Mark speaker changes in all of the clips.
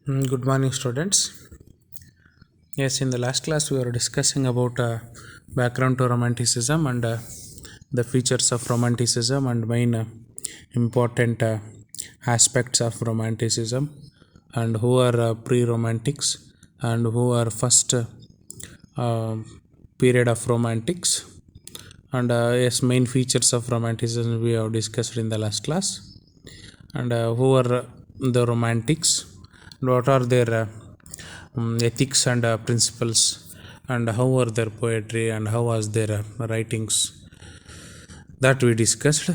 Speaker 1: Good morning, students. Yes, in the last class we were discussing about background to Romanticism and the features of Romanticism and main important aspects of Romanticism and who are pre-Romantics and who are first uh, period of Romantics and yes, main features of Romanticism we have discussed in the last class and who are the Romantics, what are their ethics and principles, and how were their poetry and how was their writings, that we discussed.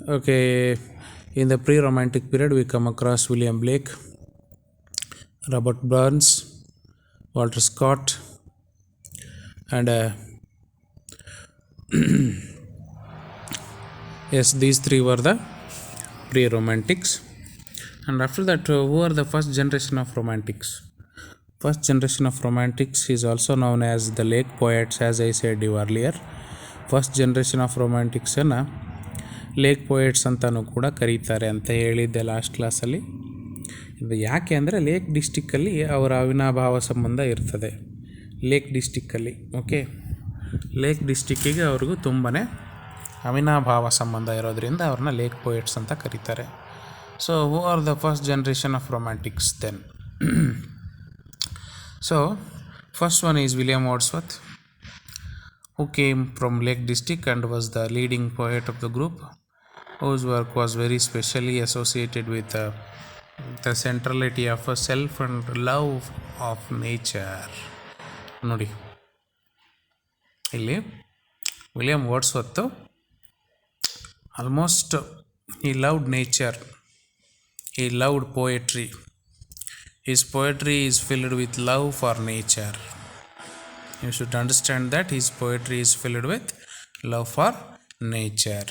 Speaker 1: Okay, in the pre-romantic period we come across William Blake, Robert Burns, Walter Scott, and yes, these three were the pre-romantics. And after that, who are the first generation of romantics? First generation of romantics is also known as the lake poets, as I said you earlier. First generation of ರೊಮ್ಯಾಂಟಿಕ್ಸನ್ನು lake poets ಅಂತಲೂ ಕೂಡ ಕರೀತಾರೆ ಅಂತ ಹೇಳಿದ್ದೆ last ಕ್ಲಾಸಲ್ಲಿ. ಇದು ಯಾಕೆ ಅಂದರೆ ಲೇಕ್ ಡಿಸ್ಟಿಕ್ಕಲ್ಲಿ ಅವರ ಅವಿನಾಭಾವ ಸಂಬಂಧ ಇರ್ತದೆ. ಲೇಕ್ ಡಿಸ್ಟಿಕ್ಕಲ್ಲಿ ಲೇಕ್ ಡಿಸ್ಟಿಕ್ಕಿಗೆ ಅವ್ರಿಗೂ ತುಂಬಾ ಅವಿನಾಭಾವ ಸಂಬಂಧ ಇರೋದ್ರಿಂದ ಅವ್ರನ್ನ ಲೇಕ್ ಪೋಯೆಟ್ಸ್ ಅಂತ ಕರೀತಾರೆ. So who are the first generation of romantics then? So first one is William Wordsworth, who came from Lake District and was the leading poet of the group, whose work was very specially associated with the centrality of self and love of nature. ನೋಡಿ, ಇಲ್ಲಿ William Wordsworth almost he loved nature, he loved poetry. His poetry is filled with love for nature. You should understand that his poetry is filled with love for nature.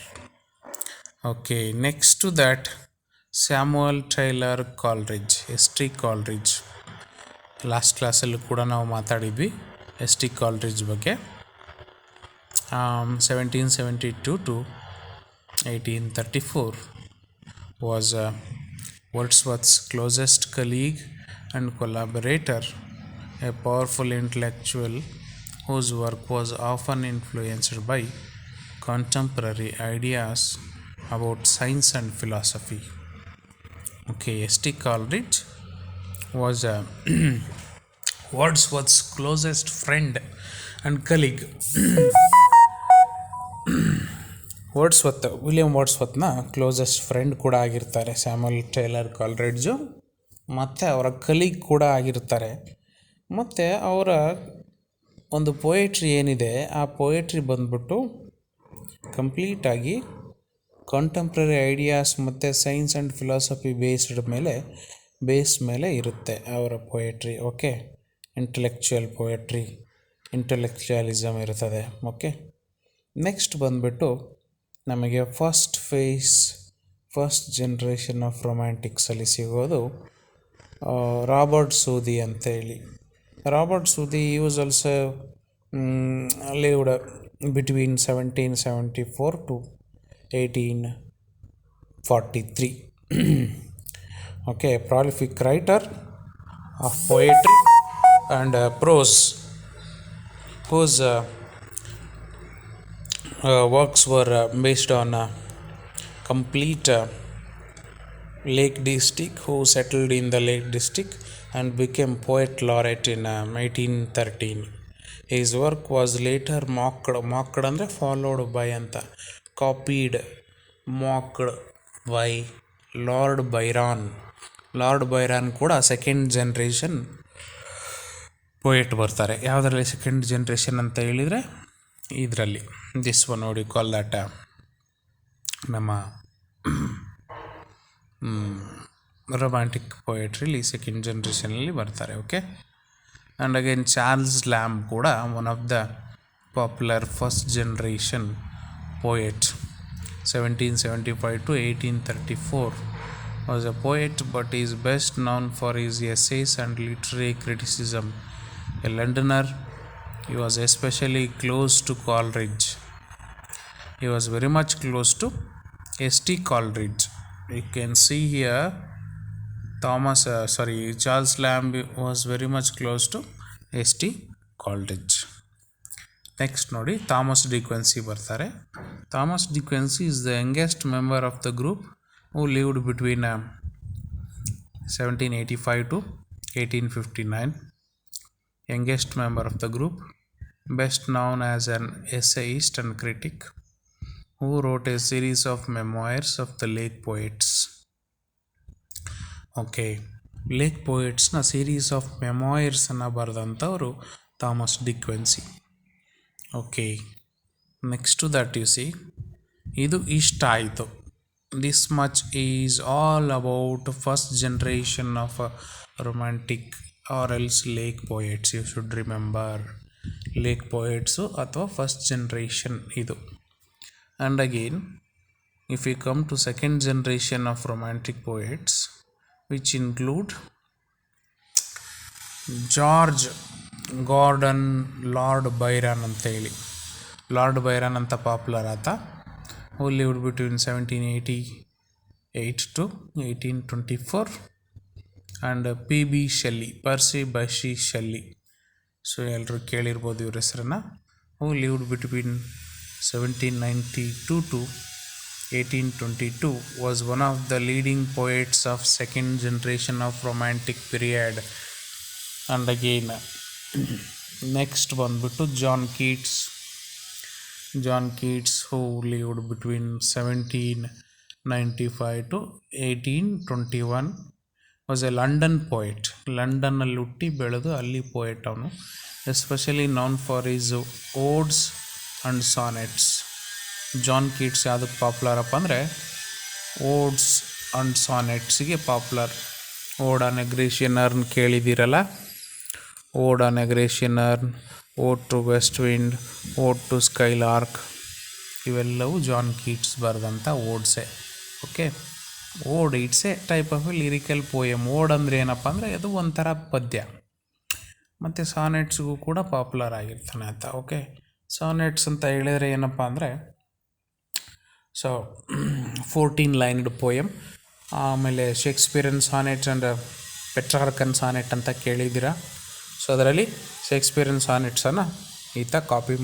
Speaker 1: Okay, next to that, Samuel Taylor Coleridge, S.T. Coleridge. Last ಕ್ಲಾಸಲ್ಲೂ ಕೂಡ ನಾವು ಮಾತಾಡಿದ್ವಿ S.T. Coleridge ಬಗ್ಗೆ. 1772 to 1834 was Wordsworth's closest colleague and collaborator, a powerful intellectual whose work was often influenced by contemporary ideas about science and philosophy. S.T. Coleridge was Wordsworth's closest friend and colleague. William ವರ್ಡ್ಸ್ವತ್ನ closest friend ಕೂಡ ಆಗಿರ್ತಾರೆ Samuel Taylor ಕಾಲ್ರಿಡ್ಜು, ಮತ್ತು ಅವರ colleague ಕೂಡ ಆಗಿರ್ತಾರೆ. ಮತ್ತು ಅವರ ಒಂದು ಪೋಯೆಟ್ರಿ ಏನಿದೆ, ಆ ಪೋಯೆಟ್ರಿ ಬಂದ್ಬಿಟ್ಟು ಕಂಪ್ಲೀಟಾಗಿ ಕಾಂಟೆಂಪ್ರರಿ ಐಡಿಯಾಸ್ ಮತ್ತು ಸೈನ್ಸ್ ಆ್ಯಂಡ್ ಫಿಲಾಸಫಿ ಬೇಸ್ ಮೇಲೆ ಇರುತ್ತೆ ಅವರ ಪೋಯೆಟ್ರಿ. ಇಂಟೆಲೆಕ್ಚುಯಲ್ ಪೋಯೆಟ್ರಿ, ಇಂಟೆಲೆಕ್ಚುಯಲಿಸಮ್ ಇರ್ತದೆ. ನೆಕ್ಸ್ಟ್ ಬಂದ್ಬಿಟ್ಟು ನಮಗೆ ಫಸ್ಟ್ ಜನ್ರೇಷನ್ ಆಫ್ ರೊಮ್ಯಾಂಟಿಕ್ಸಲ್ಲಿ ಸಿಗೋದು ರಾಬರ್ಟ್ ಸೂದಿ ಅಂತೇಳಿ. Robert Southey was also lived between 1774 to 1843. Prolific writer of poetry and prose, whose works were based on complete Lake District, who settled in the Lake District and became poet laureate in 1813. His work was later mocked ಅಂದರೆ followed by ಅಂತ, copied, mocked by lord Byron ಕೂಡ second generation poet ಬರ್ತಾರೆ. ಯಾವುದರಲ್ಲಿ second generation ಅಂತ ಹೇಳಿದರೆ ಇದರಲ್ಲಿ this one ನೋಡಿ, call that ನಮ್ಮ ರೊಮ್ಯಾಂಟಿಕ್ ಪೋಯೆಟ್ರಿಲಿ ಸೆಕೆಂಡ್ ಜನ್ರೇಷನಲ್ಲಿ ಬರ್ತಾರೆ. ಆ್ಯಂಡ್ ಅಗೇನ್ ಚಾರ್ಲ್ಸ್ ಲ್ಯಾಂಬ್ ಕೂಡ one of the popular first generation poet. 1775 to 1834 was a poet, but is best known for his essays and literary criticism. A Londoner, he was especially close to Coleridge. He was very much close to S.T. Coleridge. You can see here Charles Lamb was very much close to S.T. Coleridge. Next ನೋಡಿ Thomas De Quincy ಬರ್ತಾರೆ. Thomas De Quincy is the youngest member of the group who lived between 1785 to 1859. Youngest member of the group, best known as an essayist and critic, who wrote a series of memoirs of the lake poets. Okay, lake ಪೋಯೆಟ್ಸ್ನ series of ಮೆಮೊಯರ್ಸನ್ನು ಬರೆದಂಥವರು Thomas De Quincey. Okay, next to that you see, ಇದು ಇಷ್ಟ ಆಯಿತು. This much is all about first generation of romantic or else lake poets. You should remember, lake poets ಅಥವಾ first generation ಇದು. And again, if you come to second generation of romantic poets, which include George Gordon Lord Byron ಅಂತ ಹೇಳಿ. Lord Byron ಅಂತ popular ಆತ. ಹೂ lived between 1788 to 1824. And P B Shelley, Percy Bysshe Shelley, so ಎಲ್ಲರೂ ಕೇಳಿರ್ಬೋದು ಇವ್ರ ಹೆಸರನ್ನು. Who lived between 1792 to 1822, was one of the leading poets of second generation of romantic period. And again, next ಬಂದ್ಬಿಟ್ಟು John Keats who lived between 1795 to 1821, was a London poet. ಲಂಡನ್ನಲ್ಲಿ ಹುಟ್ಟಿ ಬೆಳೆದು ಅಲ್ಲಿ poet ಅವನು. Especially known for his odes and sonnets. John Keats ಯಾವುದಕ್ಕೆ popular ಅಪ್ಪ ಅಂದರೆ odes and ಸಾನೆಟ್ಸಿಗೆ popular. Ode on a Grecian Urn ಕೇಳಿದ್ದೀರಲ್ಲ, Ode on a Grecian Urn, Ode to West Wind, Ode to Skylark, ಇವೆಲ್ಲವೂ John Keats ಬರೆದಂಥ ಓಡ್ಸೆ. Okay, ode it's a type of a lyrical poem. Ode ಅಂದರೆ ಏನಪ್ಪ ಅಂದರೆ ಅದು ಒಂಥರ ಪದ್ಯ. ಮತ್ತು ಸಾನೆಟ್ಸ್ಗೂ ಕೂಡ ಪಾಪ್ಯುಲರ್ ಆಗಿರ್ತಾನೆ ಆತ. ಓಕೆ, ಸಾನೆಟ್ಸ್ ಅಂತ ಹೇಳಿದರೆ ಏನಪ್ಪ ಅಂದರೆ, ಸೊ 14 ಲೈನ್ಡ್ ಪೋಯಮ್. ಆಮೇಲೆ ಶೇಕ್ಸ್ಪಿಯರನ್ ಸಾನೆಟ್ಸ್ ಆ್ಯಂಡ್ ಪೆಟ್ರಾರ್ಕನ್ ಸಾನೆಟ್ ಅಂತ ಕೇಳಿದ್ದೀರಾ. ಸೊ ಅದರಲ್ಲಿ ಶೇಕ್ಸ್ಪಿಯರನ್ ಸಾನೆಟ್ಸನ್ನು ಈತ ಕಾಪಿ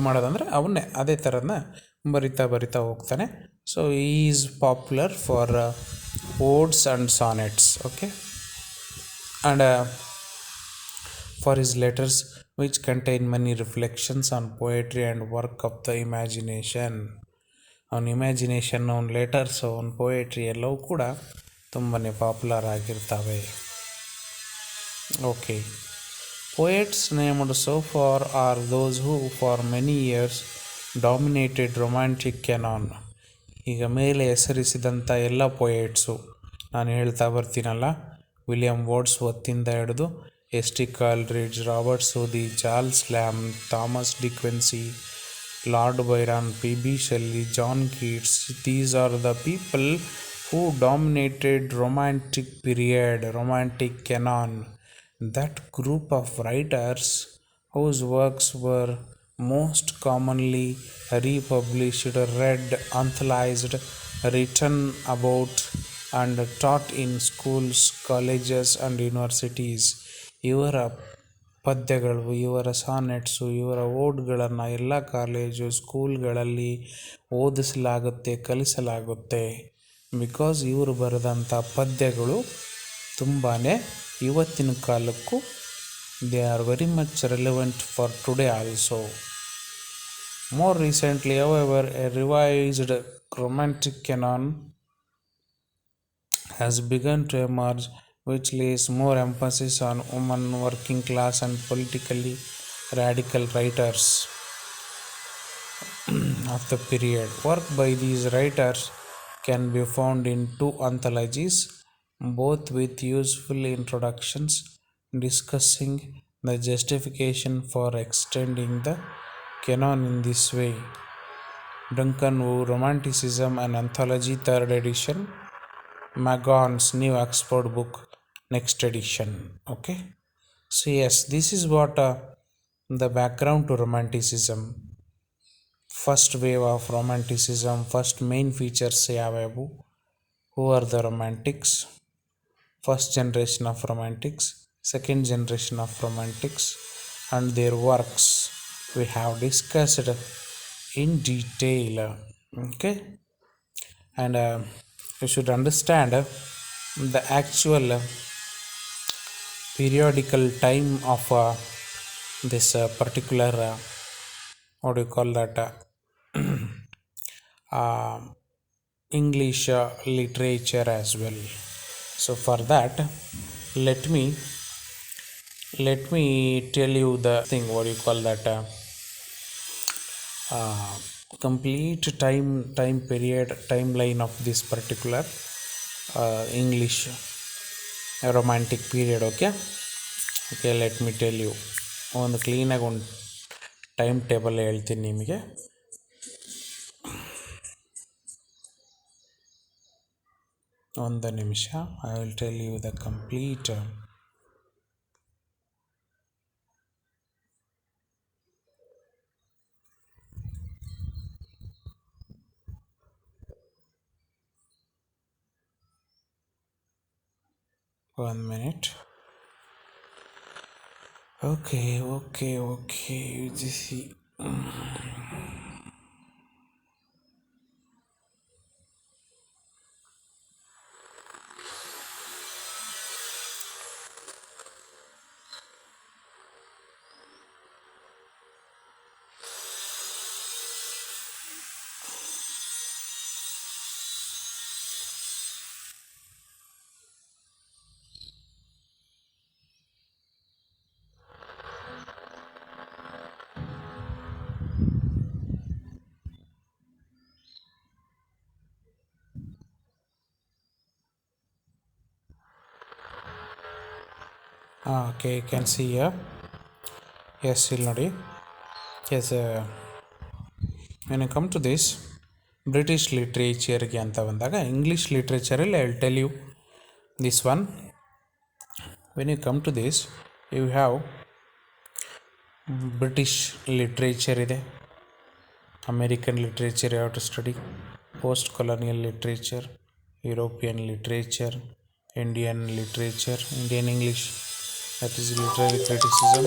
Speaker 1: ಮಾಡೋದಂದರೆ ಅವನ್ನೇ ಅದೇ ಥರನ ಬರಿತಾ ಹೋಗ್ತಾನೆ. So is popular for odes and sonnets. Okay, and for his letters which contain many reflections on poetry and work of the imagination. ಅವನ ಇಮ್ಯಾಜಿನೇಷನ್, ಅವನ ಲೆಟರ್ಸ್, ಅವನ ಪೋಯೆಟ್ರಿ ಎಲ್ಲವೂ ಕೂಡ ತುಂಬಾ ಪಾಪ್ಯುಲರ್ ಆಗಿರ್ತವೆ. Okay, poets named so far are those who for many years dominated romantic canon. ಈಗ ಮೇಲೆ ಹೆಸರಿಸಿದಂಥ ಎಲ್ಲ ಪೋಯೆಟ್ಸು ನಾನು ಹೇಳ್ತಾ ಬರ್ತೀನಲ್ಲ, ವಿಲಿಯಂ ವರ್ಡ್ಸ್ವರ್ತಿಂದ ಹಿಡಿದು S.T. Coleridge, Robert Southey, Charles Lamb, Thomas De Quincey, Lord Byron, P.B. Shelley, John Keats, these are the people who dominated romantic period, romantic canon. That group of writers whose works were most commonly republished, read, anthologized, written about and taught in schools, colleges and universities. ಇವರ ಪದ್ಯಗಳು, ಇವರ ಸಾನೆಟ್ಸು, ಇವರ ಓಡ್ಗಳನ್ನು ಎಲ್ಲ college, ಸ್ಕೂಲ್ಗಳಲ್ಲಿ ಓದಿಸಲಾಗುತ್ತೆ, ಕಲಿಸಲಾಗುತ್ತೆ. Because ಇವರು ಬರೆದಂಥ ಪದ್ಯಗಳು ತುಂಬಾ ಇವತ್ತಿನ ಕಾಲಕ್ಕೂ they are very much relevant for today also. More recently however a revised romantic canon has begun to emerge, which lays more emphasis on women, working class and politically radical writers of the period. Work by these writers can be found in 2 anthologies, both with useful introductions discussing the justification for extending the canon in this way. Duncan Wu, Romanticism, an Anthology, 3rd edition, Magon's New Oxford Book, next edition. Okay, so yes, this is what the background to Romanticism. First wave of Romanticism, first main features ಯಾವ್ಯಾವು, who are the Romantics, first generation of romantics, second generation of romantics, and their works we have discussed in detail. Okay, and you should understand the actual periodical time of this particular what do you call that uh, English literature as well. So for that, let me tell you the thing, what do you call that uh, complete time period timeline of this particular English romantic period. Okay, let me tell you ಒಂದು ಕ್ಲೀನಾಗಿ ಒಂದು time table ಹೇಳ್ತೀನಿ ನಿಮಗೆ. ಒಂದು ನಿಮಿಷ, I will tell you the complete. One minute. Okay. This is okay, you can see here. Yes, ಇಲ್ಲಿ ನೋಡಿ. Yes, when you come to this British literature ಅಂತ ಬಂದಾಗ ಇಂಗ್ಲೀಷ್ ಲಿಟ್ರೇಚರಲ್ಲಿ I will tell you this one. When you come to this, you have British literature ಇದೆ, American literature you have to study, post colonial literature, European literature, Indian literature, Indian English, that is literary criticism,